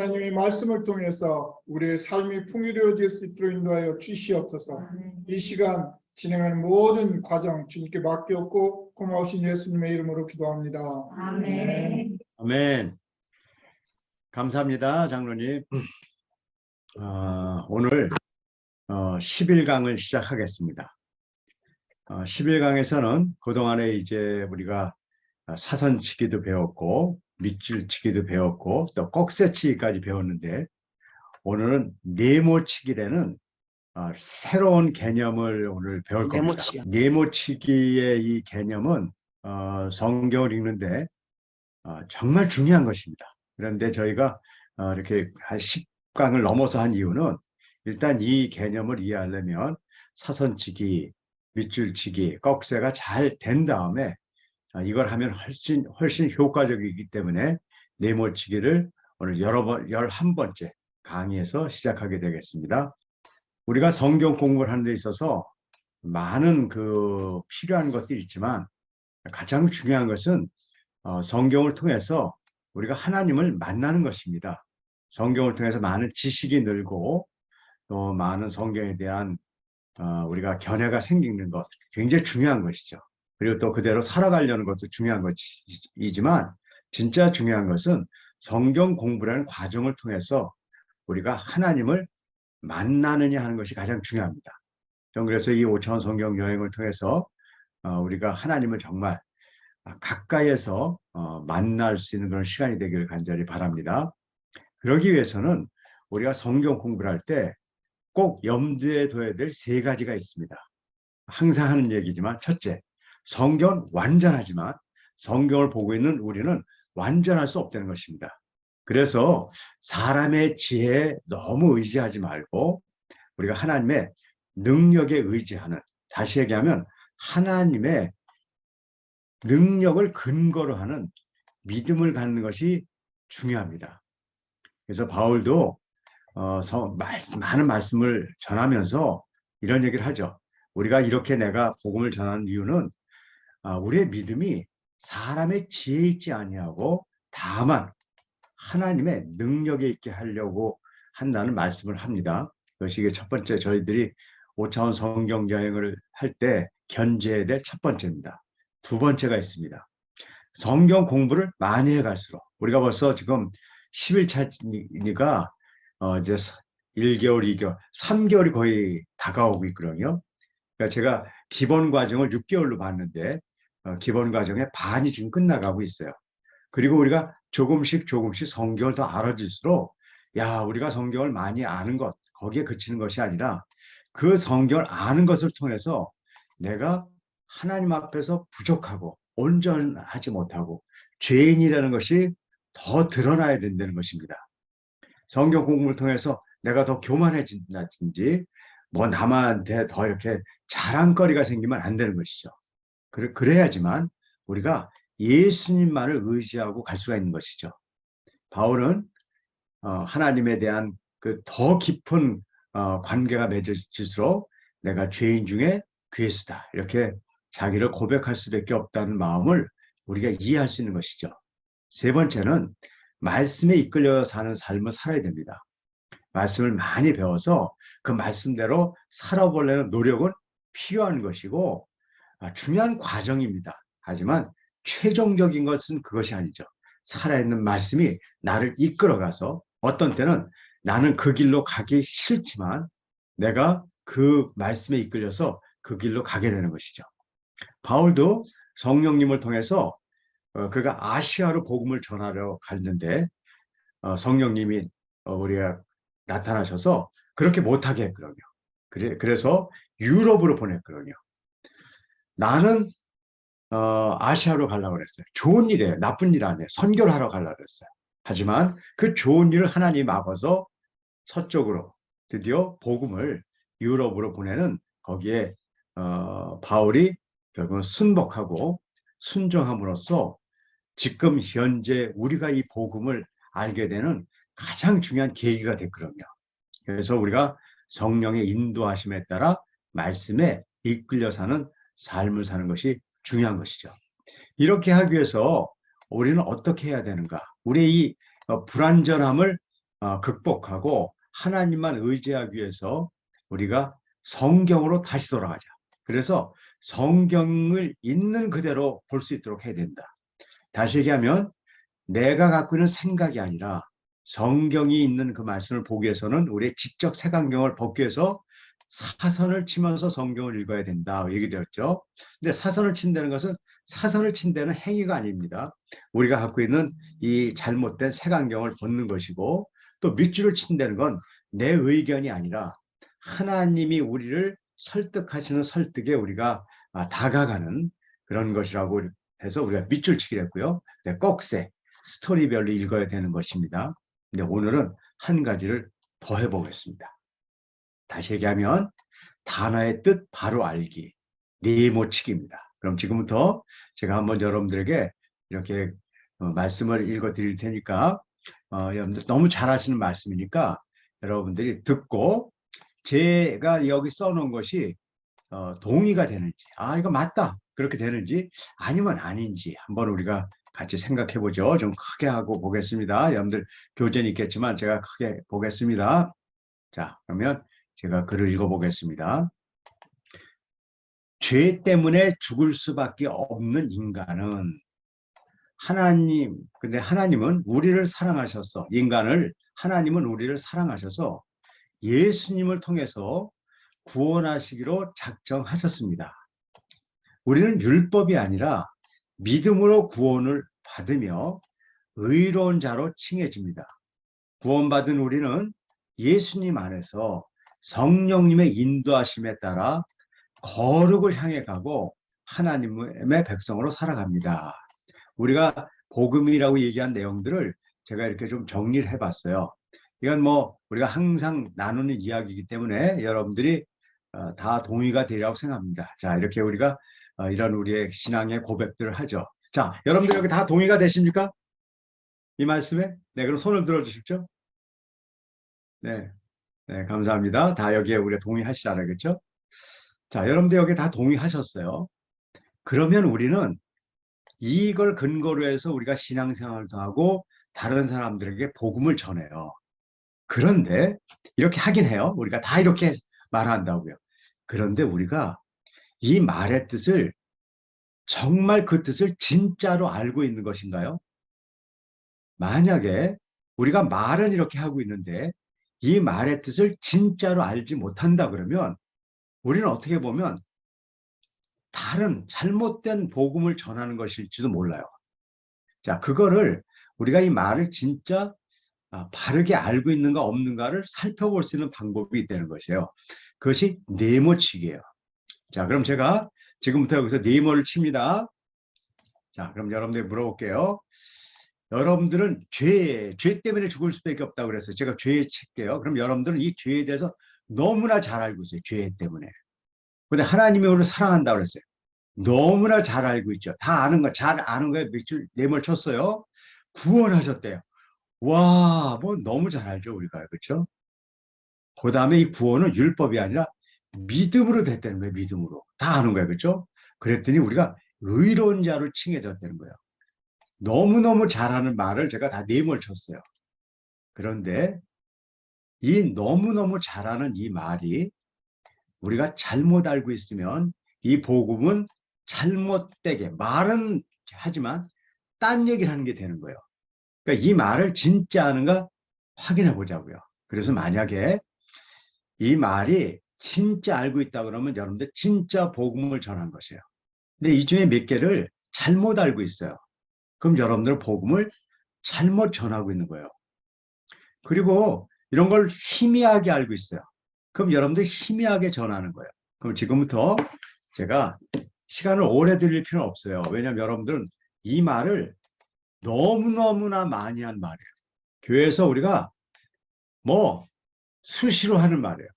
하나님의 말씀을 통해서 우리의 삶이 풍요로워질 수 있도록 인도하여 주시옵소서. 이 시간 진행하는 모든 과정 주님께 맡겼고 고마우신 예수님의 이름으로 기도합니다. 아멘. 아멘. 감사합니다, 장로님. 오늘 11강을 시작하겠습니다. 11강에서는 그동안에 이제 우리가 사선치기도 배웠고 밑줄치기도 배웠고 또 꺽쇠치기까지 배웠는데, 오늘은 네모치기라는 새로운 개념을 오늘 배울 겁니다. 네모치기의 이 개념은 성경을 읽는데 정말 중요한 것입니다. 그런데 저희가 이렇게 한 10강을 넘어서 한 이유는, 일단 이 개념을 이해하려면 사선치기, 밑줄치기, 꺽쇠가 잘 된 다음에 이걸 하면 훨씬 효과적이기 때문에 네모치기를 오늘 11번째 강의에서 시작하게 되겠습니다. 우리가 성경 공부를 하는 데 있어서 많은 필요한 것들이 있지만, 가장 중요한 것은 성경을 통해서 우리가 하나님을 만나는 것입니다. 성경을 통해서 많은 지식이 늘고 또 많은 성경에 대한 우리가 견해가 생기는 것, 굉장히 중요한 것이죠. 그리고 또 그대로 살아가려는 것도 중요한 것이지만, 진짜 중요한 것은 성경 공부라는 과정을 통해서 우리가 하나님을 만나느냐 하는 것이 가장 중요합니다. 전 그래서 이 5차원 성경 여행을 통해서 우리가 하나님을 정말 가까이에서 만날 수 있는 그런 시간이 되기를 간절히 바랍니다. 그러기 위해서는 우리가 성경 공부를 할 때 꼭 염두에 둬야 될 3가지가 있습니다. 항상 하는 얘기지만, 첫째, 성경은 완전하지만 성경을 보고 있는 우리는 완전할 수 없다는 것입니다. 그래서 사람의 지혜에 너무 의지하지 말고 우리가 하나님의 능력에 의지하는, 다시 얘기하면 하나님의 능력을 근거로 하는 믿음을 갖는 것이 중요합니다. 그래서 바울도 많은 말씀을 전하면서 이런 얘기를 하죠. 우리가 이렇게 내가 복음을 전하는 이유는 우리의 믿음이 사람의 지혜에 있지 아니하고 다만 하나님의 능력에 있게 하려고 한다는 말씀을 합니다. 그것이 첫 번째, 저희들이 5차원 성경 여행을 할 때 견제해야 될 첫 번째입니다. 두 번째가 있습니다. 성경 공부를 많이 해갈수록, 우리가 벌써 지금 10일차니까 이제 1개월, 2개월, 3개월이 거의 다가오고 있거든요. 그러니까 제가 기본 과정을 6개월로 봤는데 기본 과정의 반이 지금 끝나가고 있어요. 그리고 우리가 조금씩 성경을 더 알아질수록, 우리가 성경을 많이 아는 것, 거기에 그치는 것이 아니라 그 성경을 아는 것을 통해서 내가 하나님 앞에서 부족하고 온전하지 못하고 죄인이라는 것이 더 드러나야 된다는 것입니다. 성경 공부를 통해서 내가 더 교만해진다든지 남한테 더 이렇게 자랑거리가 생기면 안 되는 것이죠. 그래야지만 우리가 예수님만을 의지하고 갈 수가 있는 것이죠. 바울은 하나님에 대한 더 깊은 관계가 맺어질수록 내가 죄인 중에 괴수다, 이렇게 자기를 고백할 수밖에 없다는 마음을 우리가 이해할 수 있는 것이죠. 세 번째는 말씀에 이끌려 사는 삶을 살아야 됩니다. 말씀을 많이 배워서 그 말씀대로 살아보려는 노력은 필요한 것이고 중요한 과정입니다. 하지만 최종적인 것은 그것이 아니죠. 살아있는 말씀이 나를 이끌어가서, 어떤 때는 나는 그 길로 가기 싫지만 내가 그 말씀에 이끌려서 그 길로 가게 되는 것이죠. 바울도 성령님을 통해서 그가 아시아로 복음을 전하려 갔는데 성령님이 우리가 나타나셔서 그렇게 못하게 했거든요. 그래서 유럽으로 보냈거든요. 나는 아시아로 가려고 그랬어요. 좋은 일이에요. 나쁜 일 아니에요. 선교를 하러 가려고 그랬어요. 하지만 그 좋은 일을 하나님 앞에서 서쪽으로 드디어 복음을 유럽으로 보내는, 거기에 바울이 결국은 순복하고 순종함으로써 지금 현재 우리가 이 복음을 알게 되는 가장 중요한 계기가 됐거든요. 그래서 우리가 성령의 인도하심에 따라 말씀에 이끌려 사는 삶을 사는 것이 중요한 것이죠. 이렇게 하기 위해서 우리는 어떻게 해야 되는가? 우리의 이 불완전함을 극복하고 하나님만 의지하기 위해서 우리가 성경으로 다시 돌아가자. 그래서 성경을 있는 그대로 볼 수 있도록 해야 된다. 다시 얘기하면 내가 갖고 있는 생각이 아니라 성경이 있는 그 말씀을 보기 위해서는 우리의 지적 색안경을 벗기 위해서 사선을 치면서 성경을 읽어야 된다 얘기되었죠. 근데 사선을 친다는 것은 사선을 친다는 행위가 아닙니다. 우리가 갖고 있는 이 잘못된 색안경을 벗는 것이고, 또 밑줄을 친다는 건 내 의견이 아니라 하나님이 우리를 설득하시는 설득에 우리가 다가가는 그런 것이라고 해서 우리가 밑줄 치기로 했고요. 꼭새 스토리별로 읽어야 되는 것입니다. 근데 오늘은 한 가지를 더 해보겠습니다. 다시 얘기하면 단어의 뜻 바로 알기, 네모치기입니다. 그럼 지금부터 제가 한번 여러분들에게 이렇게 말씀을 읽어 드릴 테니까 여러분들 너무 잘하시는 말씀이니까 여러분들이 듣고 제가 여기 써놓은 것이 동의가 되는지, 이거 맞다 그렇게 되는지 아니면 아닌지 한번 우리가 같이 생각해 보죠. 좀 크게 하고 보겠습니다. 여러분들 교재는 있겠지만 제가 크게 보겠습니다. 자, 그러면 제가 글을 읽어보겠습니다. 죄 때문에 죽을 수밖에 없는 인간은 근데 하나님은 우리를 사랑하셔서, 하나님은 우리를 사랑하셔서 예수님을 통해서 구원하시기로 작정하셨습니다. 우리는 율법이 아니라 믿음으로 구원을 받으며 의로운 자로 칭해집니다. 구원받은 우리는 예수님 안에서 성령님의 인도하심에 따라 거룩을 향해 가고 하나님의 백성으로 살아갑니다. 우리가 복음이라고 얘기한 내용들을 제가 이렇게 좀 정리를 해봤어요. 이건 뭐 우리가 항상 나누는 이야기이기 때문에 여러분들이 다 동의가 되리라고 생각합니다. 자, 이렇게 우리가 이런 우리의 신앙의 고백들을 하죠. 자, 여러분들 여기 다 동의가 되십니까? 이 말씀에? 네, 그럼 손을 들어주십시오. 네, 네, 감사합니다. 다 여기에 우리가 동의하시잖아요, 그렇죠? 자, 여러분들 여기 다 동의하셨어요. 그러면 우리는 이걸 근거로 해서 우리가 신앙생활도 하고 다른 사람들에게 복음을 전해요. 그런데 이렇게 하긴 해요. 우리가 다 이렇게 말한다고요. 그런데 우리가 이 말의 뜻을 정말 그 뜻을 진짜로 알고 있는 것인가요? 만약에 우리가 말은 이렇게 하고 있는데 이 말의 뜻을 진짜로 알지 못한다 그러면 우리는 어떻게 보면 다른 잘못된 복음을 전하는 것일지도 몰라요. 자, 그거를 우리가 이 말을 진짜 바르게 알고 있는가 없는가를 살펴볼 수 있는 방법이 있다는 것이에요. 그것이 네모치기예요. 자, 그럼 제가 지금부터 여기서 네모를 칩니다. 자, 그럼 여러분들 물어볼게요. 여러분들은 죄 때문에 죽을 수밖에 없다고 그랬어요. 제가 죄에 칠게요. 그럼 여러분들은 이 죄에 대해서 너무나 잘 알고 있어요. 죄 때문에. 근데 하나님이 우리를 사랑한다고 그랬어요. 너무나 잘 알고 있죠. 다 아는 거, 잘 아는 거에 밑줄 네모를 쳤어요. 구원하셨대요. 와, 뭐 너무 잘 알죠, 우리가. 그렇죠? 그 다음에 이 구원은 율법이 아니라 믿음으로 됐다는 거예요, 믿음으로. 다 아는 거예요, 그렇죠? 그랬더니 우리가 의로운 자로 칭해졌다는 거예요. 너무너무 잘하는 말을 제가 다 네모를 쳤어요. 그런데 이 너무너무 잘하는 이 말이 우리가 잘못 알고 있으면 이 복음은 잘못되게 말은 하지만 딴 얘기를 하는 게 되는 거예요. 그러니까 이 말을 진짜 하는가 확인해 보자고요. 그래서 만약에 이 말이 진짜 알고 있다 그러면 여러분들 진짜 복음을 전한 것이에요. 근데 이 중에 몇 개를 잘못 알고 있어요. 그럼 여러분들 복음을 잘못 전하고 있는 거예요. 그리고 이런 걸 희미하게 알고 있어요. 그럼 여러분들 희미하게 전하는 거예요. 그럼 지금부터 제가 시간을 오래 드릴 필요는 없어요. 왜냐하면 여러분들은 이 말을 너무너무나 많이 한 말이에요. 교회에서 우리가 뭐 수시로 하는 말이에요.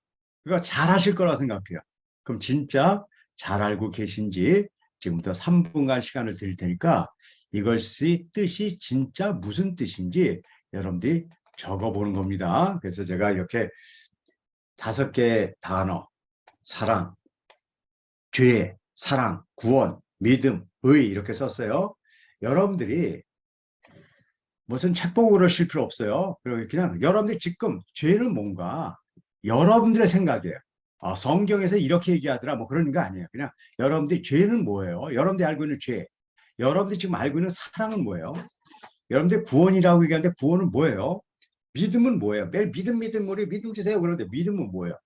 그러니까 잘 하실 거라 생각해요. 그럼 진짜 잘 알고 계신지 지금부터 3분간 시간을 드릴 테니까 이것이 뜻이 진짜 무슨 뜻인지 여러분들이 적어보는 겁니다. 그래서 제가 이렇게 5개 단어, 사랑, 죄, 사랑, 구원, 믿음, 의 이렇게 썼어요. 여러분들이 무슨 책 보고 그러실 필요 없어요. 그냥 여러분들 지금 죄는 뭔가 여러분들의 생각이에요. 성경에서 이렇게 얘기하더라 뭐 그런 거 아니에요. 그냥 여러분들이 죄는 뭐예요? 여러분들이 알고 있는 죄. 여러분들이 지금 알고 있는 사랑은 뭐예요? 여러분들 구원이라고 얘기하는데 구원은 뭐예요? 믿음은 뭐예요? 매일 믿음 우리 믿음 주세요. 그런데 믿음은 뭐예요?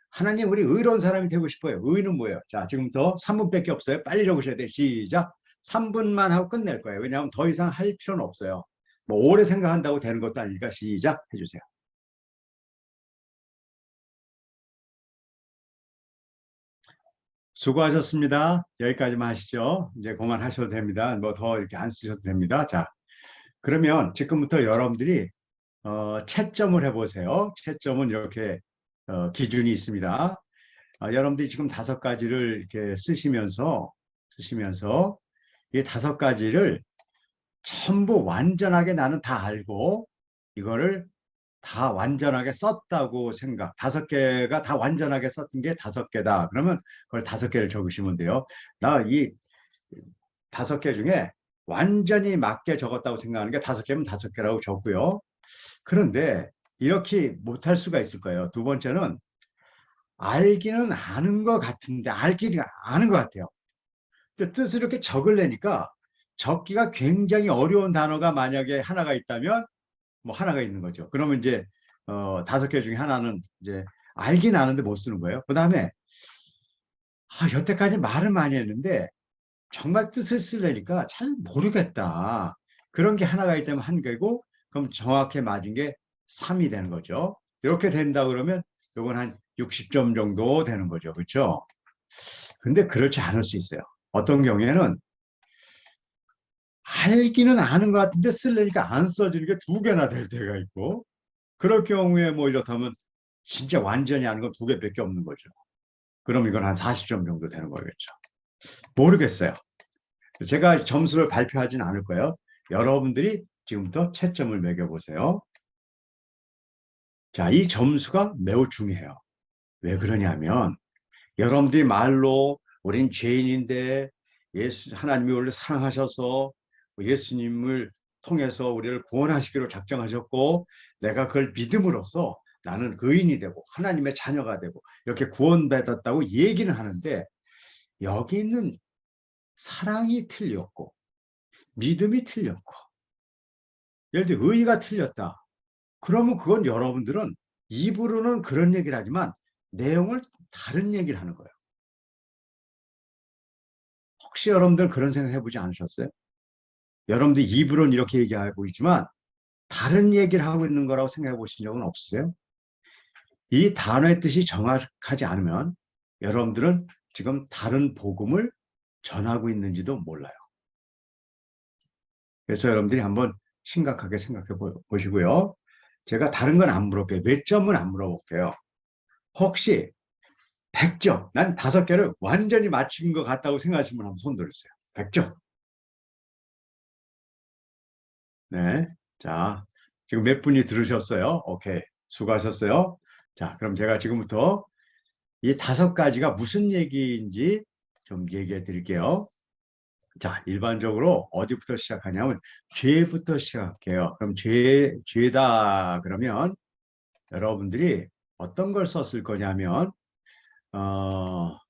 하나님 우리 의로운 사람이 되고 싶어요. 의는 뭐예요? 자, 지금부터 3분밖에 없어요. 빨리 적으셔야 돼요. 시작. 3분만 하고 끝낼 거예요. 왜냐하면 더 이상 할 필요는 없어요. 뭐 오래 생각한다고 되는 것도 아니니까 시작 해주세요. 수고하셨습니다. 여기까지만 하시죠. 이제 그만하셔도 됩니다. 뭐 더 이렇게 안 쓰셔도 됩니다. 자, 그러면 지금부터 여러분들이 채점을 해보세요. 채점은 이렇게 기준이 있습니다. 여러분들이 지금 5가지를 이렇게 쓰시면서 이 5가지를 전부 완전하게 나는 다 알고 이거를 다 완전하게 썼다고 생각. 5개가 다 완전하게 썼던 게 5개다. 그러면 그걸 5개를 적으시면 돼요. 나 이 5개 중에 완전히 맞게 적었다고 생각하는 게 5개면 5개라고 적고요. 그런데 이렇게 못할 수가 있을 거예요. 두 번째는 알기는 아는 것 같은데 알기는 아는 것 같아요. 근데 뜻을 이렇게 적으려니까 적기가 굉장히 어려운 단어가 만약에 하나가 있다면 뭐 하나가 있는 거죠. 그러면 이제 5개 중에 하나는 이제 알긴 아는데 못 쓰는 거예요. 그 다음에 여태까지 말을 많이 했는데 정말 뜻을 쓰려니까 잘 모르겠다. 그런 게 하나가 있다면 한 개고 그럼 정확히 맞은 게 3이 되는 거죠. 이렇게 된다 그러면 이건 한 60점 정도 되는 거죠. 그렇죠? 근데 그렇지 않을 수 있어요. 어떤 경우에는 알기는 아는 것 같은데 쓰려니까 안 써지는 게 2개나 될 때가 있고 그럴 경우에 뭐 이렇다면 진짜 완전히 아는 건 2개밖에 없는 거죠. 그럼 이건 한 40점 정도 되는 거겠죠. 모르겠어요. 제가 점수를 발표하진 않을 거예요. 여러분들이 지금부터 채점을 매겨보세요. 자, 이 점수가 매우 중요해요. 왜 그러냐면 여러분들이 말로 우린 죄인인데 하나님이 우리를 사랑하셔서 예수님을 통해서 우리를 구원하시기로 작정하셨고 내가 그걸 믿음으로써 나는 의인이 되고 하나님의 자녀가 되고 이렇게 구원받았다고 얘기는 하는데 여기 있는 사랑이 틀렸고 믿음이 틀렸고 예를 들어 의의가 틀렸다. 그러면 그건 여러분들은 입으로는 그런 얘기를 하지만 내용을 다른 얘기를 하는 거예요. 혹시 여러분들 그런 생각 해보지 않으셨어요? 여러분들 입으로는 이렇게 얘기하고 있지만 다른 얘기를 하고 있는 거라고 생각해 보신 적은 없으세요? 이 단어의 뜻이 정확하지 않으면 여러분들은 지금 다른 복음을 전하고 있는지도 몰라요. 그래서 여러분들이 한번 심각하게 생각해 보시고요. 제가 다른 건 안 물어볼게요. 몇 점은 안 물어볼게요. 혹시 100점, 난 5개를 완전히 맞춘 것 같다고 생각하시는 분 한번 손 들어주세요. 100점. 네. 자, 지금 몇 분이 들으셨어요? 오케이. 수고하셨어요. 자, 그럼 제가 지금부터 이 5가지가 무슨 얘기인지 좀 얘기해 드릴게요. 자, 일반적으로 어디부터 시작하냐면 죄부터 시작할게요. 그럼 죄다 그러면 여러분들이 어떤 걸 썼을 거냐면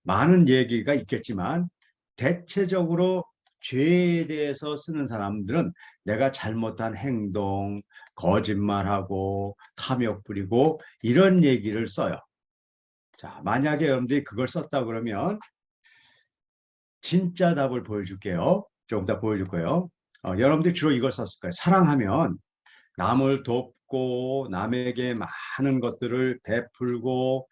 많은 얘기가 있겠지만 대체적으로 죄에 대해서 쓰는 사람들은 내가 잘못한 행동, 거짓말하고 탐욕 부리고 이런 얘기를 써요. 자, 만약에 여러분들이 그걸 썼다 그러면 진짜 답을 보여줄게요. 조금 더 보여줄 거예요. 여러분들이 주로 이걸 썼을 거예요. 사랑하면 남을 돕고 남에게 많은 것들을 베풀고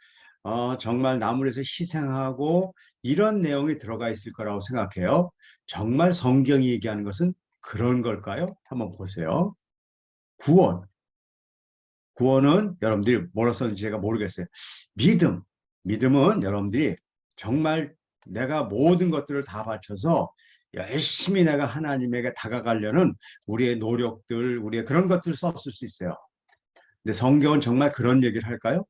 정말 남을 위해서 희생하고 이런 내용이 들어가 있을 거라고 생각해요. 정말 성경이 얘기하는 것은 그런 걸까요? 한번 보세요. 구원. 구원은 여러분들이 뭐라 썼는지 제가 모르겠어요. 믿음. 믿음은 여러분들이 정말 내가 모든 것들을 다 바쳐서 열심히 내가 하나님에게 다가가려는 우리의 노력들, 우리의 그런 것들을 썼을 수 있어요. 근데 성경은 정말 그런 얘기를 할까요?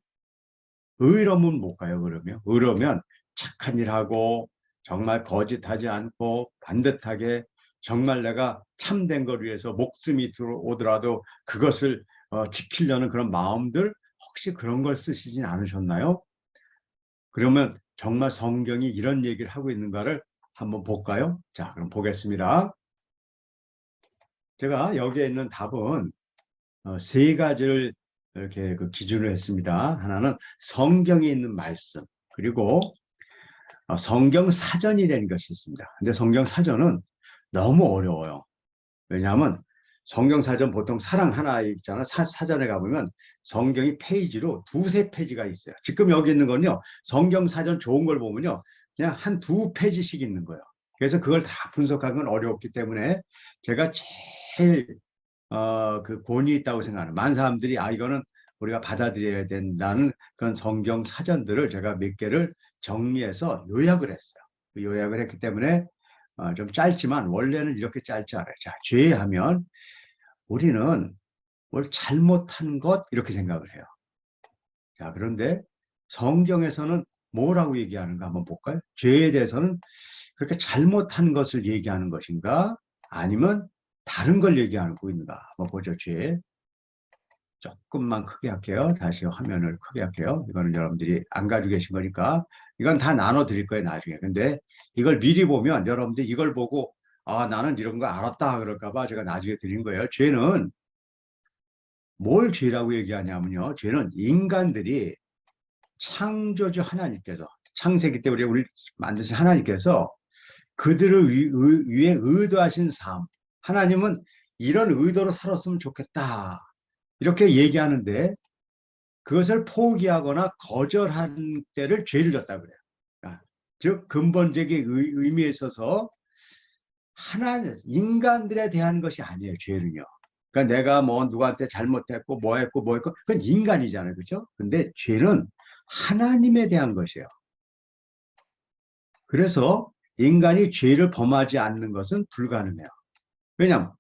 의로면 못 가요, 그러면. 의로면 착한 일 하고 정말 거짓하지 않고 반듯하게 정말 내가 참된 걸 위해서 목숨이 들어오더라도 그것을 지키려는 그런 마음들 혹시 그런 걸 쓰시진 않으셨나요? 그러면 정말 성경이 이런 얘기를 하고 있는가를 한번 볼까요? 자, 그럼 보겠습니다. 제가 여기에 있는 답은 세 가지를 이렇게 그 기준을 했습니다. 하나는 성경에 있는 말씀, 그리고 성경 사전이라는 것이 있습니다. 근데 성경 사전은 너무 어려워요. 왜냐하면 성경 사전 보통 사랑 하나 있잖아. 사전에 가보면 성경이 페이지로 두세 페이지가 있어요. 지금 여기 있는 건요. 성경 사전 좋은 걸 보면요. 그냥 한 두 페이지씩 있는 거예요. 그래서 그걸 다 분석하는 건 어렵기 때문에 제가 제일 그 권위 있다고 생각하는 많은 사람들이 이거는 우리가 받아들여야 된다는 그런 성경 사전들을 제가 몇 개를 정리해서 요약을 했어요. 그 요약을 했기 때문에 좀 짧지만 원래는 이렇게 짧지 않아요. 자, 죄하면 우리는 뭘 잘못한 것 이렇게 생각을 해요. 자, 그런데 성경에서는 뭐라고 얘기하는가 한번 볼까요? 죄에 대해서는 그렇게 잘못한 것을 얘기하는 것인가? 아니면 다른 걸 얘기하고 있는가? 한번 보죠. 죄. 조금만 크게 할게요. 다시 화면을 크게 할게요. 이거는 여러분들이 안 가지고 계신 거니까 이건 다 나눠 드릴 거예요, 나중에. 근데 이걸 미리 보면 여러분들이 이걸 보고 나는 이런 거 알았다 그럴까 봐 제가 나중에 드린 거예요. 죄는 뭘 죄라고 얘기하냐면요. 죄는 인간들이 창조주 하나님께서 창세기 때 우리 만드신 하나님께서 그들을 위해 의도하신 삶. 하나님은 이런 의도로 살았으면 좋겠다. 이렇게 얘기하는데 그것을 포기하거나 거절한 때를 죄를 졌다 그래요. 즉 근본적인 의미에 있어서 하나님 인간들에 대한 것이 아니에요. 죄는요. 그러니까 내가 뭐 누구한테 잘못했고 뭐 했고 그건 인간이잖아요. 그렇죠? 근데 죄는 하나님에 대한 것이에요. 그래서 인간이 죄를 범하지 않는 것은 불가능해요. 왜냐하면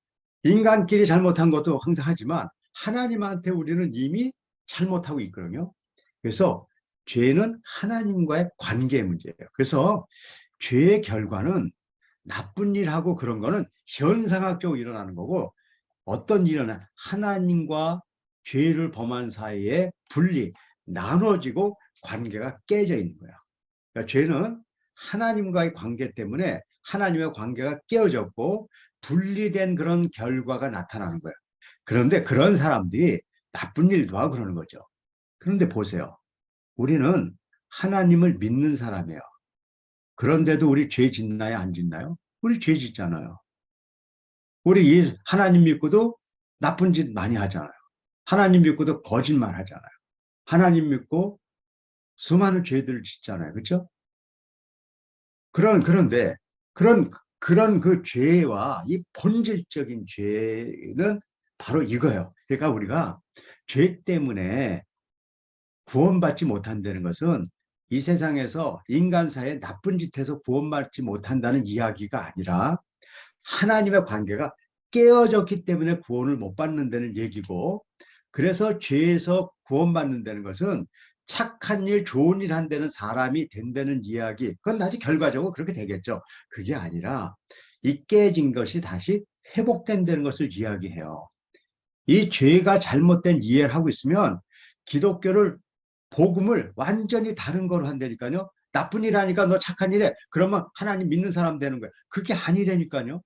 인간끼리 잘못한 것도 항상 하지만 하나님한테 우리는 이미 잘못하고 있거든요. 그래서 죄는 하나님과의 관계 문제예요. 그래서 죄의 결과는 나쁜 일하고 그런 거는 현상학적으로 일어나는 거고 어떤 일은 하나님과 죄를 범한 사이에 분리, 나눠지고 관계가 깨져 있는 거예요. 그러니까 죄는 하나님과의 관계 때문에 하나님의 관계가 깨어졌고 분리된 그런 결과가 나타나는 거예요. 그런데 그런 사람들이 나쁜 일도 하고 그러는 거죠. 그런데 보세요. 우리는 하나님을 믿는 사람이에요. 그런데도 우리 죄 짓나요? 안 짓나요? 우리 죄 짓잖아요. 우리 하나님 믿고도 나쁜 짓 많이 하잖아요. 하나님 믿고도 거짓말 하잖아요. 하나님 믿고 수많은 죄들을 짓잖아요. 그렇죠? 그런데 그런 그 죄와 이 본질적인 죄는 바로 이거예요. 그러니까 우리가 죄 때문에 구원받지 못한다는 것은 이 세상에서 인간사에 나쁜 짓해서 구원받지 못한다는 이야기가 아니라 하나님의 관계가 깨어졌기 때문에 구원을 못 받는다는 얘기고 그래서 죄에서 구원받는다는 것은 착한 일, 좋은 일 한다는 사람이 된다는 이야기 그건 아직 결과적으로 그렇게 되겠죠. 그게 아니라 이 깨진 것이 다시 회복된다는 것을 이야기해요. 이 죄가 잘못된 이해를 하고 있으면 기독교를 복음을 완전히 다른 거로 한다니까요. 나쁜 일 하니까 너 착한 일해. 그러면 하나님 믿는 사람 되는 거예요. 그게 아니라니까요.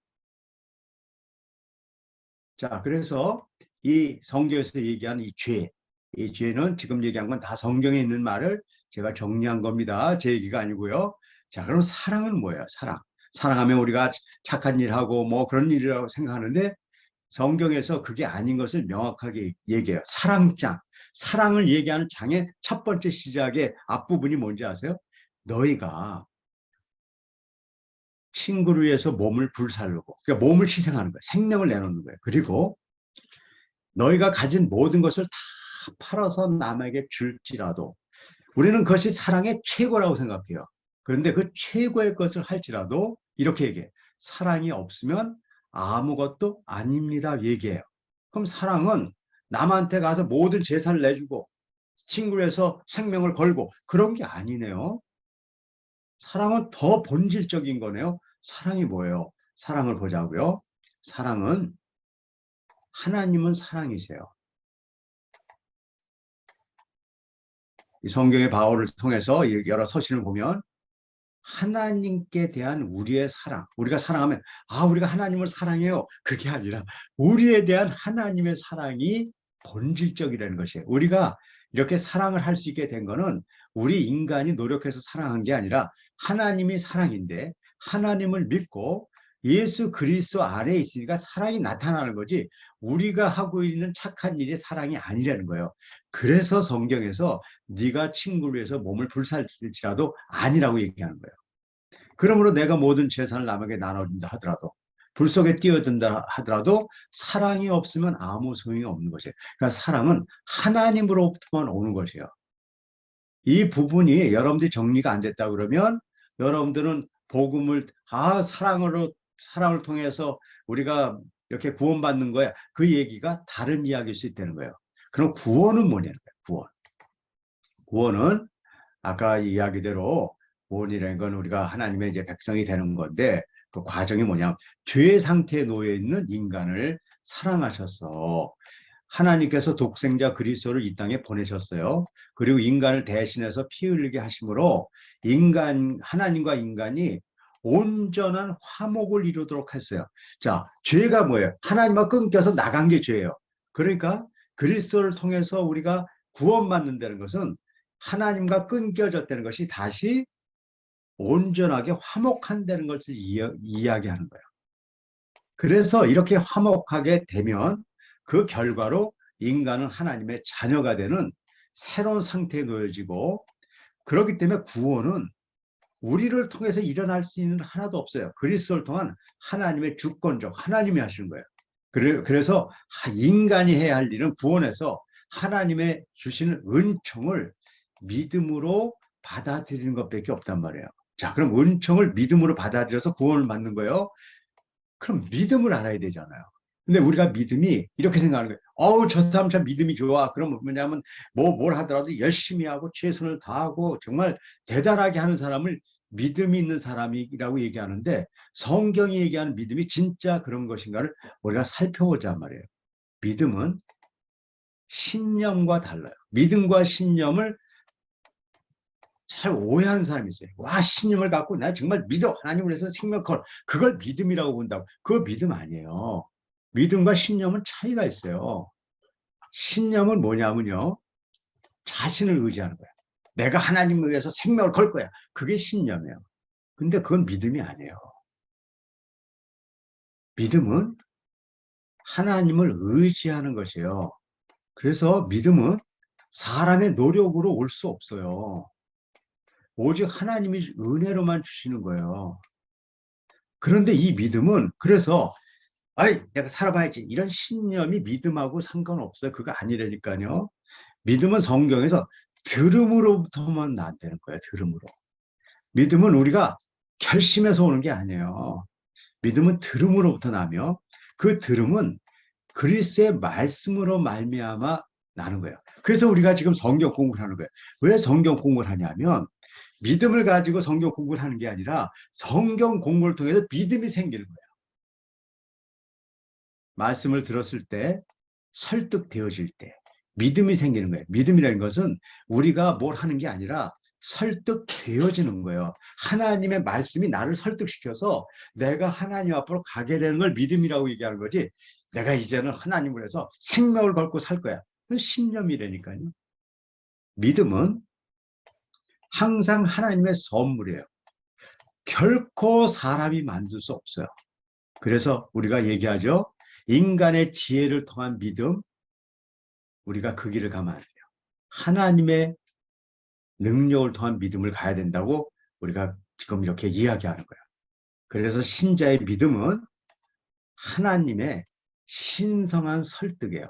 자, 그래서 이 성경에서 얘기하는 이 죄는 지금 얘기한 건 다 성경에 있는 말을 제가 정리한 겁니다. 제 얘기가 아니고요. 자, 그럼 사랑은 뭐예요? 사랑. 사랑하면 우리가 착한 일하고 뭐 그런 일이라고 생각하는데 성경에서 그게 아닌 것을 명확하게 얘기해요. 사랑장. 사랑을 얘기하는 장의 첫 번째 시작의 앞부분이 뭔지 아세요? 너희가 친구를 위해서 몸을 불살르고, 그러니까 몸을 희생하는 거예요. 생명을 내놓는 거예요. 그리고 너희가 가진 모든 것을 다 팔아서 남에게 줄지라도 우리는 그것이 사랑의 최고라고 생각해요. 그런데 그 최고의 것을 할지라도 이렇게 얘기해. 사랑이 없으면 아무것도 아닙니다. 얘기해요. 그럼 사랑은 남한테 가서 모든 재산을 내주고 친구를 해서 생명을 걸고 그런 게 아니네요. 사랑은 더 본질적인 거네요. 사랑이 뭐예요? 사랑을 보자고요. 사랑은 하나님은 사랑이세요. 이 성경의 바울을 통해서 여러 서신을 보면 하나님께 대한 우리의 사랑, 우리가 사랑하면 우리가 하나님을 사랑해요. 그게 아니라 우리에 대한 하나님의 사랑이 본질적이라는 것이에요. 우리가 이렇게 사랑을 할 수 있게 된 거는 우리 인간이 노력해서 사랑한 게 아니라 하나님이 사랑인데 하나님을 믿고 예수 그리스도 안에 있으니까 사랑이 나타나는 거지 우리가 하고 있는 착한 일이 사랑이 아니라는 거예요. 그래서 성경에서 네가 친구를 위해서 몸을 불살질지라도 아니라고 얘기하는 거예요. 그러므로 내가 모든 재산을 남에게 나눠준다 하더라도 불 속에 뛰어든다 하더라도 사랑이 없으면 아무 소용이 없는 것이에요. 그러니까 사랑은 하나님으로부터만 오는 것이에요. 이 부분이 여러분들이 정리가 안 됐다 그러면 여러분들은 복음을 사랑을 통해서 우리가 이렇게 구원받는 거야. 그 얘기가 다른 이야기일 수 있다는 거예요. 그럼 구원은 뭐냐는 거예요. 구원은 아까 이야기대로 구원이라는 건 우리가 하나님의 이제 백성이 되는 건데 그 과정이 뭐냐면 죄 상태에 놓여 있는 인간을 사랑하셔서 하나님께서 독생자 그리스도를 이 땅에 보내셨어요. 그리고 인간을 대신해서 피 흘리게 하심으로 하나님과 인간이 온전한 화목을 이루도록 했어요. 자, 죄가 뭐예요? 하나님과 끊겨서 나간 게 죄예요. 그러니까 그리스도를 통해서 우리가 구원받는다는 것은 하나님과 끊겨졌다는 것이 다시 온전하게 화목한다는 것을 이야기하는 거예요. 그래서 이렇게 화목하게 되면 그 결과로 인간은 하나님의 자녀가 되는 새로운 상태에 놓여지고 그렇기 때문에 구원은 우리를 통해서 일어날 수 있는 하나도 없어요. 그리스도를 통한 하나님의 주권적 하나님이 하시는 거예요. 그래서 인간이 해야 할 일은 구원해서 하나님의 주시는 은총을 믿음으로 받아들이는 것밖에 없단 말이에요. 자, 그럼 은총을 믿음으로 받아들여서 구원을 받는 거예요. 그럼 믿음을 알아야 되잖아요. 근데 우리가 믿음이 이렇게 생각하는 거예요. 저 사람 참 믿음이 좋아. 그럼 뭐냐면 뭘 하더라도 열심히 하고 최선을 다하고 정말 대단하게 하는 사람을 믿음이 있는 사람이라고 얘기하는데 성경이 얘기하는 믿음이 진짜 그런 것인가를 우리가 살펴보자 말이에요. 믿음은 신념과 달라요. 믿음과 신념을 잘 오해하는 사람이 있어요. 신념을 갖고 나 정말 믿어. 하나님을 위해서 생명 걸. 그걸 믿음이라고 본다고. 그거 믿음 아니에요. 믿음과 신념은 차이가 있어요. 신념은 뭐냐면요. 자신을 의지하는 거야. 내가 하나님을 위해서 생명을 걸 거야. 그게 신념이에요. 근데 그건 믿음이 아니에요. 믿음은 하나님을 의지하는 것이에요. 그래서 믿음은 사람의 노력으로 올 수 없어요. 오직 하나님이 은혜로만 주시는 거예요. 그런데 이 믿음은 그래서 내가 살아봐야지 이런 신념이 믿음하고 상관없어요. 그거 아니라니까요. 믿음은 성경에서 들음으로부터만 나한다는 거예요. 들음으로. 믿음은 우리가 결심해서 오는 게 아니에요. 믿음은 들음으로부터 나며 그 들음은 그리스도의 말씀으로 말미암아 나는 거예요. 그래서 우리가 지금 성경 공부를 하는 거예요. 왜 성경 공부를 하냐면 믿음을 가지고 성경 공부를 하는 게 아니라 성경 공부를 통해서 믿음이 생기는 거예요. 말씀을 들었을 때 설득되어질 때 믿음이 생기는 거예요. 믿음이라는 것은 우리가 뭘 하는 게 아니라 설득되어지는 거예요. 하나님의 말씀이 나를 설득시켜서 내가 하나님 앞으로 가게 되는 걸 믿음이라고 얘기하는 거지 내가 이제는 하나님을 해서 생명을 걸고 살 거야. 그건 신념이라니까요. 믿음은 항상 하나님의 선물이에요. 결코 사람이 만들 수 없어요. 그래서 우리가 얘기하죠. 인간의 지혜를 통한 믿음, 우리가 그 길을 가면 안 돼요. 하나님의 능력을 통한 믿음을 가야 된다고 우리가 지금 이렇게 이야기하는 거예요. 그래서 신자의 믿음은 하나님의 신성한 설득이에요.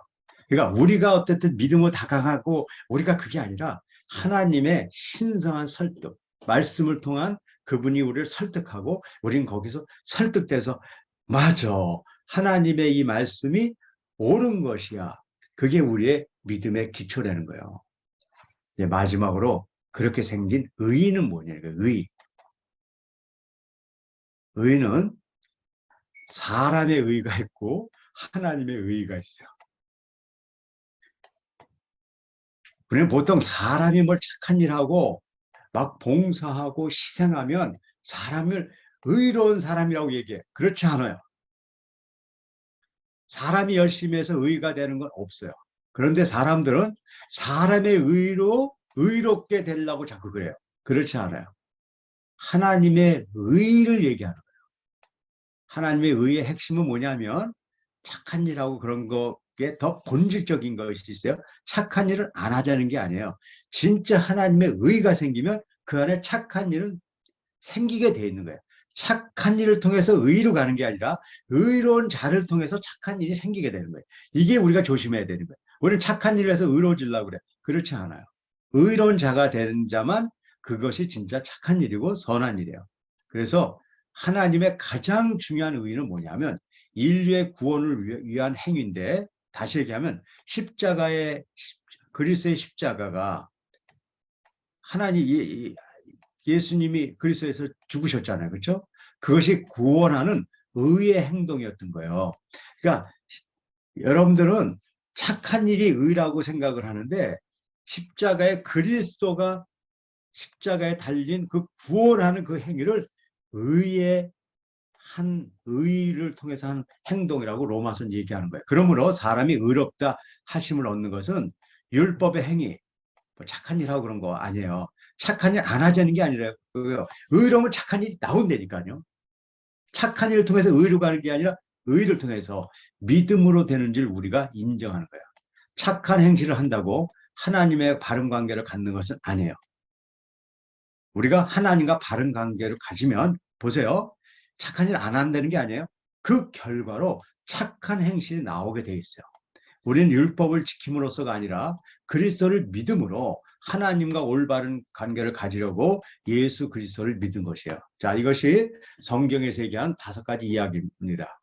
그러니까 우리가 어쨌든 믿음으로 다가가고 우리가 그게 아니라 하나님의 신성한 설득, 말씀을 통한 그분이 우리를 설득하고 우리는 거기서 설득돼서 맞아. 하나님의 이 말씀이 옳은 것이야. 그게 우리의 믿음의 기초라는 거예요. 이제 마지막으로 그렇게 생긴 의의는 뭐냐? 의의. 의의는 사람의 의가 있고 하나님의 의가 있어요. 그러면 보통 사람이 뭘 착한 일하고 막 봉사하고 희생하면 사람을 의로운 사람이라고 얘기해. 그렇지 않아요. 사람이 열심히 해서 의가 되는 건 없어요. 그런데 사람들은 사람의 의로 의롭게 되려고 자꾸 그래요. 그렇지 않아요. 하나님의 의를 얘기하는 거예요. 하나님의 의의 핵심은 뭐냐면 착한 일하고 그런 거에 더 본질적인 것이 있어요. 착한 일을 안 하자는 게 아니에요. 진짜 하나님의 의가 생기면 그 안에 착한 일은 생기게 돼 있는 거예요. 착한 일을 통해서 의로 가는 게 아니라 의로운 자를 통해서 착한 일이 생기게 되는 거예요. 이게 우리가 조심해야 되는 거예요. 우리는 착한 일을 해서 의로워지려고 그래. 그렇지 않아요. 의로운 자가 되는 자만 그것이 진짜 착한 일이고 선한 일이에요. 그래서 하나님의 가장 중요한 의는 뭐냐면 인류의 구원을 위한 행위인데, 다시 얘기하면 그리스도의 십자가가 하나님 예수님이 그리스도에서 죽으셨잖아요. 그렇죠? 그것이 구원하는 의의 행동이었던 거예요. 그러니까 여러분들은 착한 일이 의라고 생각을 하는데 그리스도가 십자가에 달린 그 구원하는 그 행위를 의를 통해서 한 행동이라고 로마서는 얘기하는 거예요. 그러므로 사람이 의롭다 하심을 얻는 것은 율법의 행위, 뭐 착한 일 하고 그런 거 아니에요. 착한 일 안 하자는 게 아니라 의로우면 착한 일이 나온다니까요. 착한 일을 통해서 의로 가는 게 아니라 의를 통해서 믿음으로 되는 줄 우리가 인정하는 거예요. 착한 행실을 한다고 하나님의 바른 관계를 갖는 것은 아니에요. 우리가 하나님과 바른 관계를 가지면 보세요. 착한 일 안 한다는 게 아니에요. 그 결과로 착한 행실이 나오게 돼 있어요. 우리는 율법을 지킴으로써가 아니라 그리스도를 믿음으로 하나님과 올바른 관계를 가지려고 예수 그리스도를 믿은 것이에요. 자, 이것이 성경에서 얘기한 5가지 이야기입니다.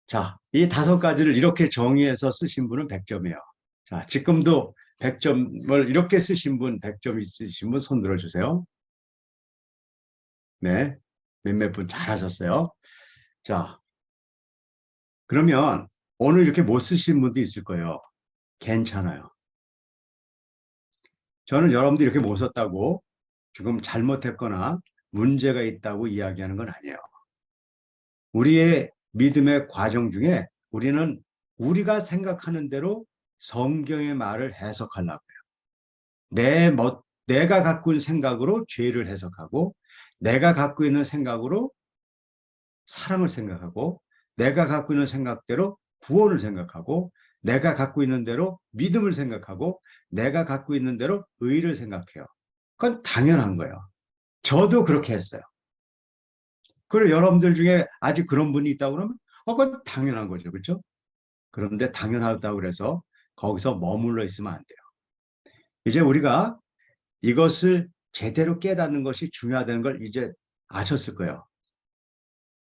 자, 이 5가지를 이렇게 정의해서 쓰신 분은 100점이에요. 자, 지금도 100점을 이렇게 쓰신 분, 100점 있으신 분 손 들어주세요. 네, 몇몇 분 잘하셨어요. 자, 그러면 오늘 이렇게 못 쓰신 분도 있을 거예요. 괜찮아요. 저는 여러분들이 이렇게 못 썼다고 지금 잘못했거나 문제가 있다고 이야기하는 건 아니에요. 우리의 믿음의 과정 중에 우리는 우리가 생각하는 대로 성경의 말을 해석하려고 해요. 내가 갖고 있는 생각으로 죄를 해석하고, 내가 갖고 있는 생각으로 사랑을 생각하고, 내가 갖고 있는 생각대로 구원을 생각하고, 내가 갖고 있는 대로 믿음을 생각하고, 내가 갖고 있는 대로 의를 생각해요. 그건 당연한 거예요. 저도 그렇게 했어요. 그리고 여러분들 중에 아직 그런 분이 있다고 그러면 그건 당연한 거죠. 그렇죠? 그런데 당연하다고 그래서 거기서 머물러 있으면 안 돼요. 이제 우리가 이것을 제대로 깨닫는 것이 중요하다는 걸 이제 아셨을 거예요.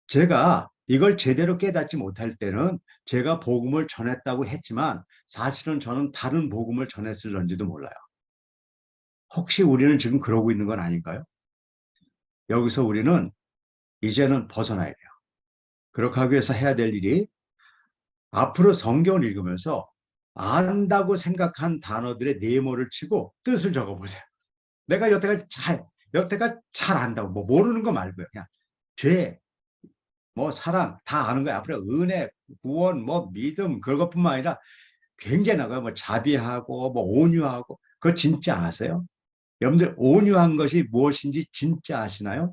제가 이걸 제대로 깨닫지 못할 때는 제가 복음을 전했다고 했지만 사실은 저는 다른 복음을 전했을런지도 몰라요. 혹시 우리는 지금 그러고 있는 건 아닌가요? 여기서 우리는 이제는 벗어나야 돼요. 그렇게 하기 위해서 해야 될 일이 앞으로 성경을 읽으면서 안다고 생각한 단어들의 네모를 치고 뜻을 적어보세요. 내가 여태까지 잘 안다고, 뭐 모르는 거 말고요. 그냥 죄, 뭐 사랑 다 아는 거야. 앞으로 은혜, 구원, 뭐 믿음 그것뿐만 아니라 굉장히 나가요. 뭐 자비하고 뭐 온유하고 그거 진짜 아세요? 여러분들 온유한 것이 무엇인지 진짜 아시나요?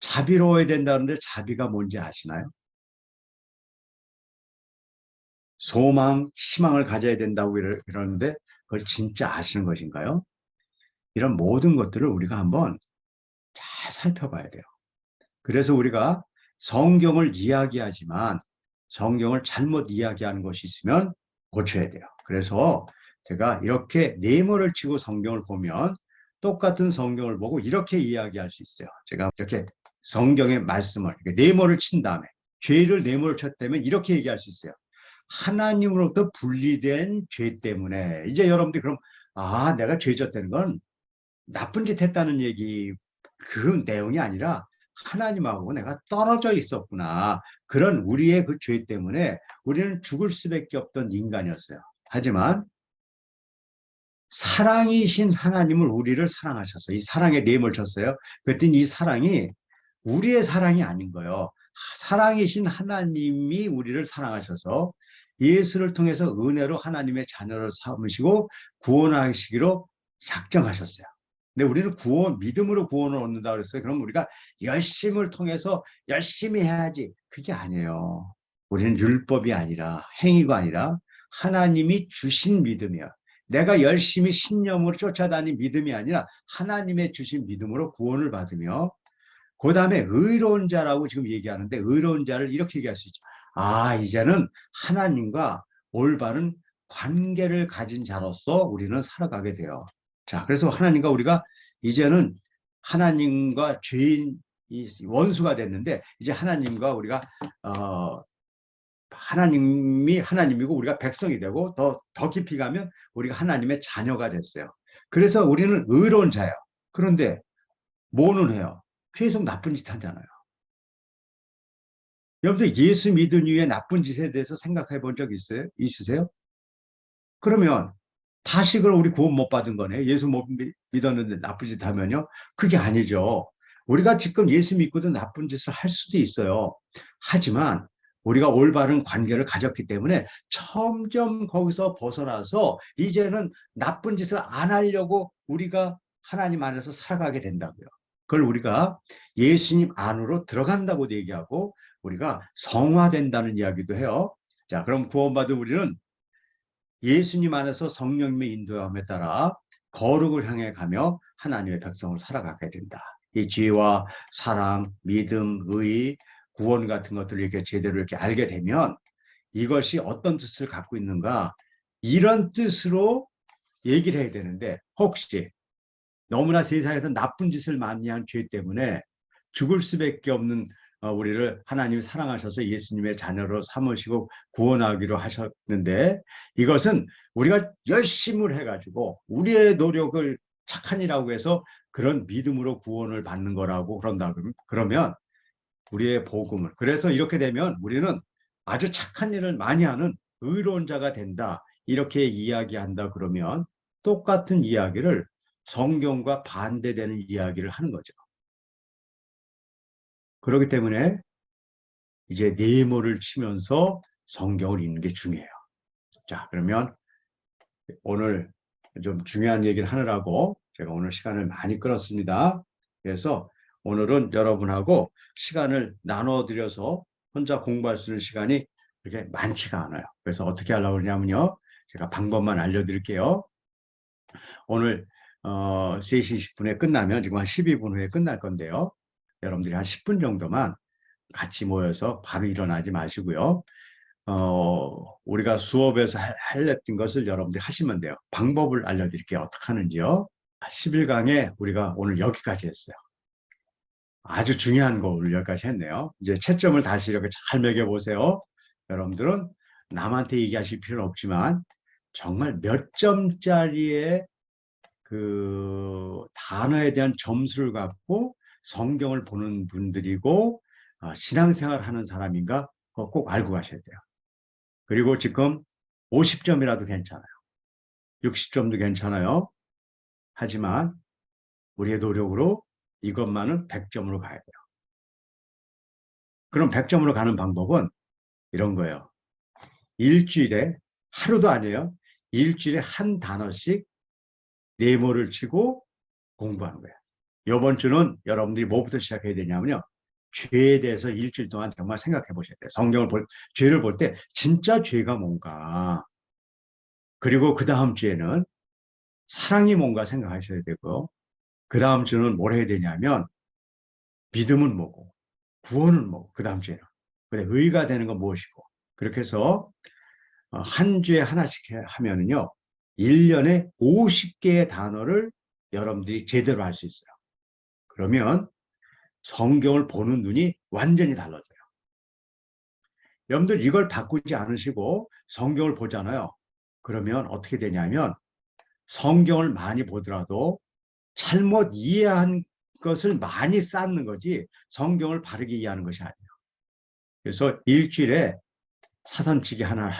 자비로워야 된다는데 자비가 뭔지 아시나요? 소망, 희망을 가져야 된다고 이러는데 그걸 진짜 아시는 것인가요? 이런 모든 것들을 우리가 한번 잘 살펴봐야 돼요. 그래서 우리가 성경을 이야기하지만 성경을 잘못 이야기하는 것이 있으면 고쳐야 돼요. 그래서 제가 이렇게 네모를 치고 성경을 보면 똑같은 성경을 보고 이렇게 이야기할 수 있어요. 제가 이렇게 성경의 말씀을 네모를 친 다음에 죄를 네모를 쳤다면 이렇게 얘기할 수 있어요. 하나님으로부터 분리된 죄 때문에 이제 여러분들이 그럼 내가 죄 졌다는 건 나쁜 짓 했다는 얘기 그 내용이 아니라 하나님하고 내가 떨어져 있었구나. 그런 우리의 그 죄 때문에 우리는 죽을 수밖에 없던 인간이었어요. 하지만 사랑이신 하나님을 우리를 사랑하셔서 이 사랑에 네임을 쳤어요. 그랬더니 이 사랑이 우리의 사랑이 아닌 거예요. 사랑이신 하나님이 우리를 사랑하셔서 예수를 통해서 은혜로 하나님의 자녀를 삼으시고 구원하시기로 작정하셨어요. 근데 우리는 믿음으로 구원을 얻는다 그랬어요. 그럼 우리가 열심을 통해서 열심히 해야지. 그게 아니에요. 우리는 율법이 아니라 행위가 아니라 하나님이 주신 믿음이야. 내가 열심히 신념으로 쫓아다닌 믿음이 아니라 하나님의 주신 믿음으로 구원을 받으며 그 다음에 의로운 자라고 지금 얘기하는데 의로운 자를 이렇게 얘기할 수 있죠. 아, 이제는 하나님과 올바른 관계를 가진 자로서 우리는 살아가게 돼요. 자, 그래서 하나님과 우리가 이제는 하나님과 죄인 원수가 됐는데 이제 하나님과 우리가 하나님이 하나님이고 우리가 백성이 되고 더 깊이 가면 우리가 하나님의 자녀가 됐어요. 그래서 우리는 의로운 자예요. 그런데 뭐는 해요? 계속 나쁜 짓 하잖아요. 여러분들 예수 믿은 이후에 나쁜 짓에 대해서 생각해 본 적 있으세요? 그러면 다시 그럼 우리 구원 못 받은 거네. 예수 못 믿었는데 나쁜 짓 하면요. 그게 아니죠. 우리가 지금 예수 믿고도 나쁜 짓을 할 수도 있어요. 하지만 우리가 올바른 관계를 가졌기 때문에 점점 거기서 벗어나서 이제는 나쁜 짓을 안 하려고 우리가 하나님 안에서 살아가게 된다고요. 그걸 우리가 예수님 안으로 들어간다고 얘기하고 우리가 성화된다는 이야기도 해요. 자, 그럼 구원받은 우리는 예수님 안에서 성령님의 인도함에 따라 거룩을 향해 가며 하나님의 백성을 살아가게 된다. 이 지혜와 사랑, 믿음, 의, 구원 같은 것들을 이렇게 제대로 이렇게 알게 되면 이것이 어떤 뜻을 갖고 있는가 이런 뜻으로 얘기를 해야 되는데 혹시 너무나 세상에서 나쁜 짓을 많이 한 죄 때문에 죽을 수밖에 없는 우리를 하나님이 사랑하셔서 예수님의 자녀로 삼으시고 구원하기로 하셨는데 이것은 우리가 열심을 해가지고 우리의 노력을 착한 일이라고 해서 그런 믿음으로 구원을 받는 거라고 그런다 그러면 우리의 복음을 그래서 이렇게 되면 우리는 아주 착한 일을 많이 하는 의로운 자가 된다 이렇게 이야기한다 그러면 똑같은 이야기를 성경과 반대되는 이야기를 하는 거죠. 그렇기 때문에 이제 네모를 치면서 성경을 읽는 게 중요해요. 자, 그러면 오늘 좀 중요한 얘기를 하느라고 제가 오늘 시간을 많이 끌었습니다. 그래서 오늘은 여러분하고 시간을 나눠드려서 혼자 공부할 수 있는 시간이 그렇게 많지가 않아요. 그래서 어떻게 하려고 그러냐면요. 제가 방법만 알려드릴게요. 오늘 3시 10분에 끝나면 지금 한 12분 후에 끝날 건데요. 여러분들이 한 10분 정도만 같이 모여서 바로 일어나지 마시고요. 우리가 수업에서 했던 것을 여러분들이 하시면 돼요. 방법을 알려드릴게요. 어떻게 하는지요. 11강에 우리가 오늘 여기까지 했어요. 아주 중요한 거 오늘 여기까지 했네요. 이제 채점을 다시 이렇게 잘 매겨보세요. 여러분들은 남한테 얘기하실 필요는 없지만 정말 몇 점짜리의 그 단어에 대한 점수를 갖고 성경을 보는 분들이고 신앙생활 하는 사람인가 꼭 알고 가셔야 돼요. 그리고 지금 50점이라도 괜찮아요. 60점도 괜찮아요. 하지만 우리의 노력으로 이것만은 100점으로 가야 돼요. 그럼 100점으로 가는 방법은 이런 거예요. 일주일에 하루도 아니에요. 일주일에 한 단어씩 네모를 치고 공부하는 거예요. 이번 주는 여러분들이 뭐부터 시작해야 되냐면요. 죄에 대해서 일주일 동안 정말 생각해 보셔야 돼요. 죄를 볼 때 진짜 죄가 뭔가. 그리고 그 다음 주에는 사랑이 뭔가 생각하셔야 되고 그 다음 주는 뭘 해야 되냐면 믿음은 뭐고 구원은 뭐고 그 다음 주에는 근데 의가 되는 건 무엇이고 그렇게 해서 한 주에 하나씩 하면은요 1년에 50개의 단어를 여러분들이 제대로 할 수 있어요. 그러면 성경을 보는 눈이 완전히 달라져요. 여러분들 이걸 바꾸지 않으시고 성경을 보잖아요. 그러면 어떻게 되냐면 성경을 많이 보더라도 잘못 이해한 것을 많이 쌓는 거지 성경을 바르게 이해하는 것이 아니에요. 그래서 일주일에 사선치기 하나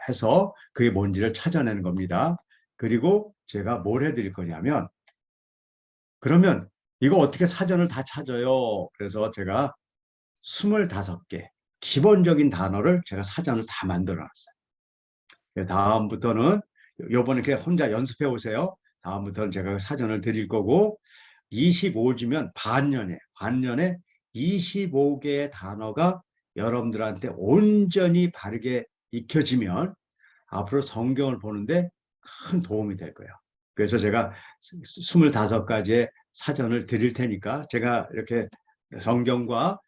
해서 그게 뭔지를 찾아내는 겁니다. 그리고 제가 뭘 해드릴 거냐면, 그러면 이거 어떻게 사전을 다 찾아요? 그래서 제가 25개 기본적인 단어를 제가 사전을 다 만들어 놨어요. 다음부터는 요번에 그냥 혼자 연습해 오세요. 다음부터는 제가 사전을 드릴 거고, 25주면 반년에 25개의 단어가 여러분들한테 온전히 바르게 익혀지면 앞으로 성경을 보는데 큰 도움이 될 거예요. 그래서 제가 25가지의 사전을 드릴 테니까 제가 이렇게 성경과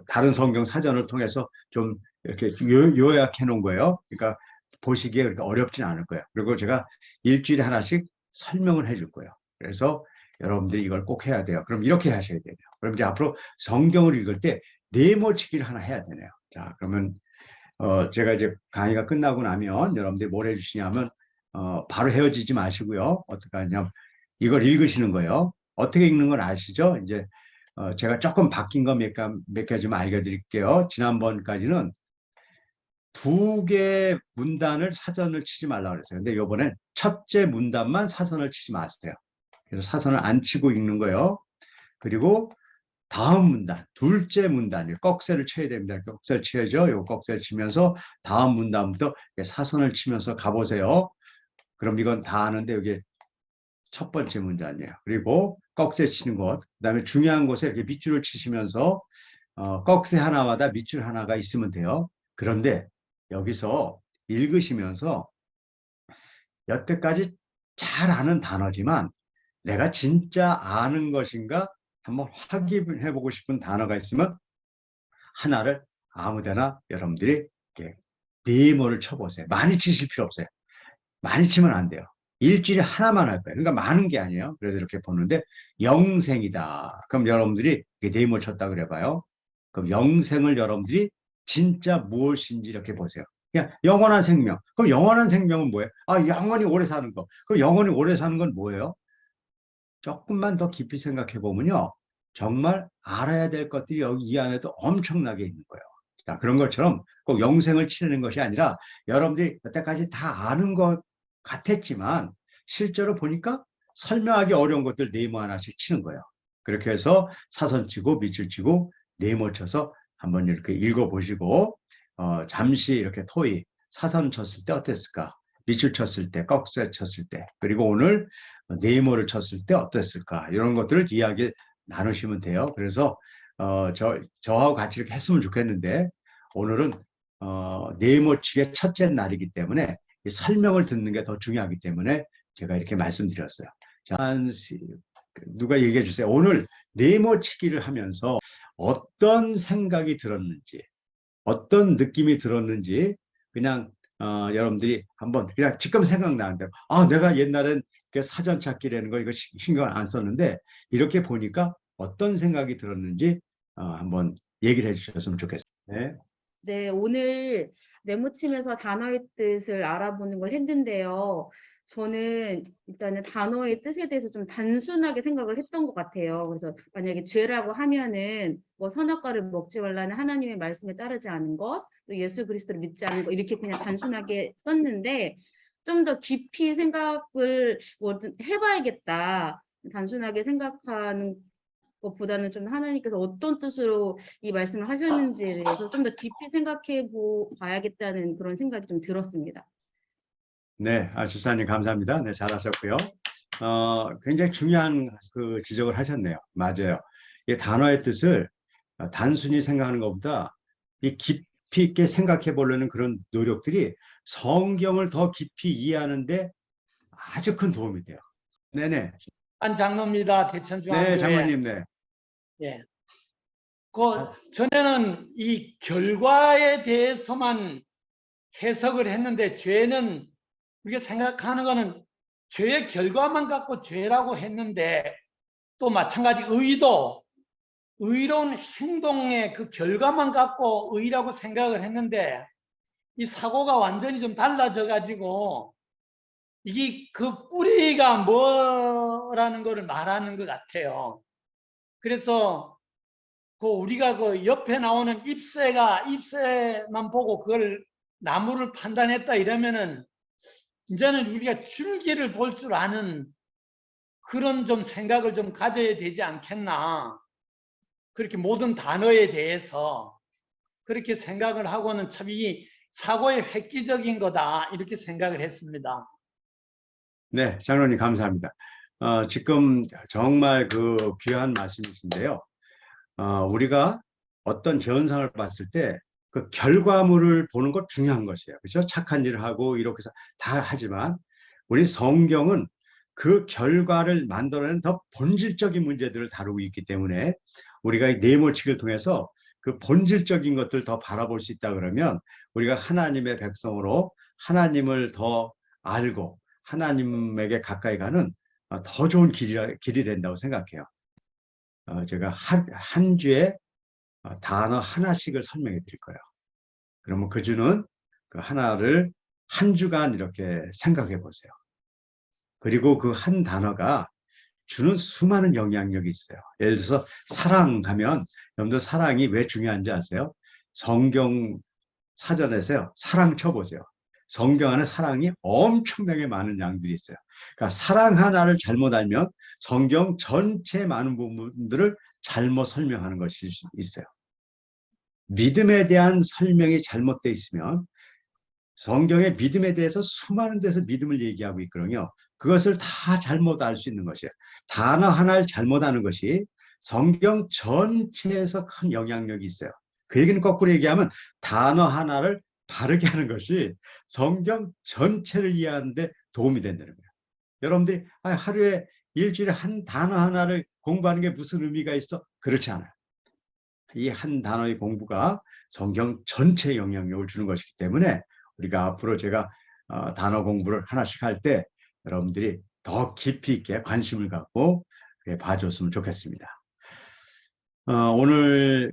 다른 성경 사전을 통해서 좀 이렇게 요약해 놓은 거예요. 그러니까 보시기에 그렇게 어렵진 않을 거예요. 그리고 제가 일주일에 하나씩 설명을 해줄 거예요. 그래서 여러분들이 이걸 꼭 해야 돼요. 그럼 이렇게 하셔야 돼요. 그럼 이제 앞으로 성경을 읽을 때 네모치기를 하나 해야 되네요. 자, 그러면 제가 이제 강의가 끝나고 나면 여러분들이 뭘 해주시냐면 바로 헤어지지 마시고요. 어떻게 하냐면 이걸 읽으시는 거예요. 어떻게 읽는 걸 아시죠? 이제 제가 조금 바뀐 거 몇 가지 좀 알려드릴게요. 지난번까지는 2개 문단을 사전을 치지 말라고 그랬어요. 근데 이번엔 첫째 문단만 사전을 치지 마세요. 그래서 사전을 안 치고 읽는 거예요. 그리고 다음 문단, 둘째 문단, 꺽쇠를 쳐야 됩니다. 꺽쇠를 쳐야죠. 요 꺽쇠를 치면서 다음 문단부터 사선을 치면서 가보세요. 그럼 이건 다 아는데 여기 첫 번째 문단이에요. 그리고 꺽쇠 치는 곳, 그다음에 중요한 곳에 이렇게 밑줄을 치시면서 꺽쇠 하나마다 밑줄 하나가 있으면 돼요. 그런데 여기서 읽으시면서 여태까지 잘 아는 단어지만 내가 진짜 아는 것인가 한번 확인해 보고 싶은 단어가 있으면 하나를 아무데나 여러분들이 이렇게 네모를 쳐보세요. 많이 치실 필요 없어요. 많이 치면 안 돼요. 일주일에 하나만 할 거예요. 그러니까 많은 게 아니에요. 그래서 이렇게 보는데 영생이다. 그럼 여러분들이 네모 쳤다 그래봐요. 그럼 영생을 여러분들이 진짜 무엇인지 이렇게 보세요. 그냥 영원한 생명. 그럼 영원한 생명은 뭐예요? 아, 영원히 오래 사는 거. 그럼 영원히 오래 사는 건 뭐예요? 조금만 더 깊이 생각해 보면요. 정말 알아야 될 것들이 여기 이 안에도 엄청나게 있는 거예요. 자, 그런 것처럼 꼭 영생을 치르는 것이 아니라 여러분들이 여태까지 다 아는 것 같았지만 실제로 보니까 설명하기 어려운 것들 네모 하나씩 치는 거예요. 그렇게 해서 사선 치고 밑줄 치고 네모 쳐서 한번 이렇게 읽어보시고 잠시 이렇게 토의 사선 쳤을 때 어땠을까? 밑줄 쳤을 때, 꺽쇠 쳤을 때, 그리고 오늘 네모를 쳤을 때 어땠을까? 이런 것들을 이야기 나누시면 돼요. 그래서 저하고 같이 이렇게 했으면 좋겠는데 오늘은 네모치기의 첫째 날이기 때문에 설명을 듣는 게 더 중요하기 때문에 제가 이렇게 말씀드렸어요. 자, 누가 얘기해 주세요. 오늘 네모치기를 하면서 어떤 생각이 들었는지, 어떤 느낌이 들었는지 그냥 여러분들이 한번 그냥 지금 생각나는 대로 내가 옛날엔 사전 찾기라는 거 이거 신경을 안 썼는데 이렇게 보니까 어떤 생각이 들었는지 한번 얘기를 해주셨으면 좋겠어요. 네. 네, 오늘 메모치면서 단어의 뜻을 알아보는 걸 했는데요. 저는 일단은 단어의 뜻에 대해서 좀 단순하게 생각을 했던 것 같아요. 그래서 만약에 죄라고 하면은 뭐 선악과를 먹지 말라는 하나님의 말씀에 따르지 않은 것, 또 예수 그리스도를 믿지 않은 것 이렇게 그냥 단순하게 썼는데 좀 더 깊이 생각을 뭐든 해봐야겠다. 단순하게 생각하는 것보다는 좀 하나님께서 어떤 뜻으로 이 말씀을 하셨는지에 대해서 좀 더 깊이 생각해 봐야겠다는 그런 생각이 좀 들었습니다. 네, 주사님 감사합니다. 네, 잘하셨고요. 굉장히 중요한 그 지적을 하셨네요. 맞아요. 이 단어의 뜻을 단순히 생각하는 것보다 이 깊이 있게 생각해 보려는 그런 노력들이 성경을 더 깊이 이해하는데 아주 큰 도움이 돼요. 네네. 한 장로입니다. 네, 대천중앙교회. 장로님, 네. 예. 전에는 이 결과에 대해서만 해석을 했는데 죄는 우리가 생각하는 거는 죄의 결과만 갖고 죄라고 했는데 또 마찬가지 의로운 행동의 그 결과만 갖고 의라고 생각을 했는데 이 사고가 완전히 좀 달라져 가지고 이게 그 뿌리가 뭐라는 거를 말하는 것 같아요. 그래서 그 우리가 그 옆에 나오는 잎새만 보고 그걸 나무를 판단했다 이러면은 이제는 우리가 줄기를 볼 줄 아는 그런 좀 생각을 좀 가져야 되지 않겠나. 그렇게 모든 단어에 대해서 그렇게 생각을 하고는 참 이 사고의 획기적인 거다 이렇게 생각을 했습니다. 네, 장로님 감사합니다. 지금 정말 그 귀한 말씀이신데요. 우리가 어떤 현상을 봤을 때 그 결과물을 보는 것 중요한 것이에요. 그렇죠? 착한 일을 하고 이렇게 해서 다 하지만 우리 성경은 그 결과를 만들어내는 더 본질적인 문제들을 다루고 있기 때문에 우리가 이 네모치기를 통해서 그 본질적인 것들을 더 바라볼 수 있다 그러면 우리가 하나님의 백성으로 하나님을 더 알고 하나님에게 가까이 가는 더 좋은 길이 된다고 생각해요. 제가 한 주에 단어 하나씩을 설명해 드릴 거예요. 그러면 그 주는 그 하나를 한 주간 이렇게 생각해 보세요. 그리고 그 한 단어가 주는 수많은 영향력이 있어요. 예를 들어서 사랑하면 여러분들 사랑이 왜 중요한지 아세요? 성경 사전에서요. 사랑 쳐보세요. 성경 안에 사랑이 엄청나게 많은 양들이 있어요. 그러니까 사랑 하나를 잘못 알면 성경 전체 많은 부분들을 잘못 설명하는 것이 있어요. 믿음에 대한 설명이 잘못되어 있으면 성경의 믿음에 대해서 수많은 데서 믿음을 얘기하고 있거든요. 그것을 다 잘못 알 수 있는 것이에요. 단어 하나를 잘못 아는 것이 성경 전체에서 큰 영향력이 있어요. 그 얘기는 거꾸로 얘기하면 단어 하나를 바르게 하는 것이 성경 전체를 이해하는 데 도움이 된다는 거예요. 여러분들이 하루에 일주일에 한 단어 하나를 공부하는 게 무슨 의미가 있어? 그렇지 않아요. 이 한 단어의 공부가 성경 전체에 영향력을 주는 것이기 때문에 우리가 앞으로 제가 단어 공부를 하나씩 할 때 여러분들이 더 깊이 있게 관심을 갖고 봐줬으면 좋겠습니다. 오늘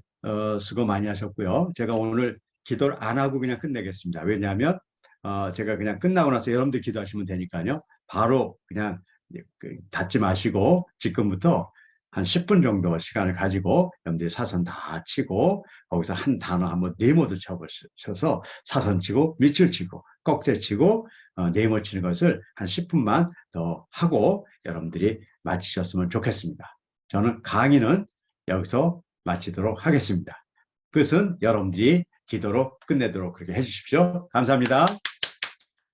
수고 많이 하셨고요. 제가 오늘 기도를 안 하고 그냥 끝내겠습니다. 왜냐하면 제가 그냥 끝나고 나서 여러분들 기도하시면 되니까요. 바로 그냥 닫지 마시고 지금부터 한 10분 정도 시간을 가지고 여러분들이 사선 다 치고 거기서 한 단어 한번 네모도 쳐서 사선 치고 밑줄 치고 꺽쇠 치고 네모 치는 것을 한 10분만 더 하고 여러분들이 마치셨으면 좋겠습니다. 저는 강의는 여기서 마치도록 하겠습니다. 끝은 여러분들이 기도로 끝내도록 그렇게 해주십시오. 감사합니다.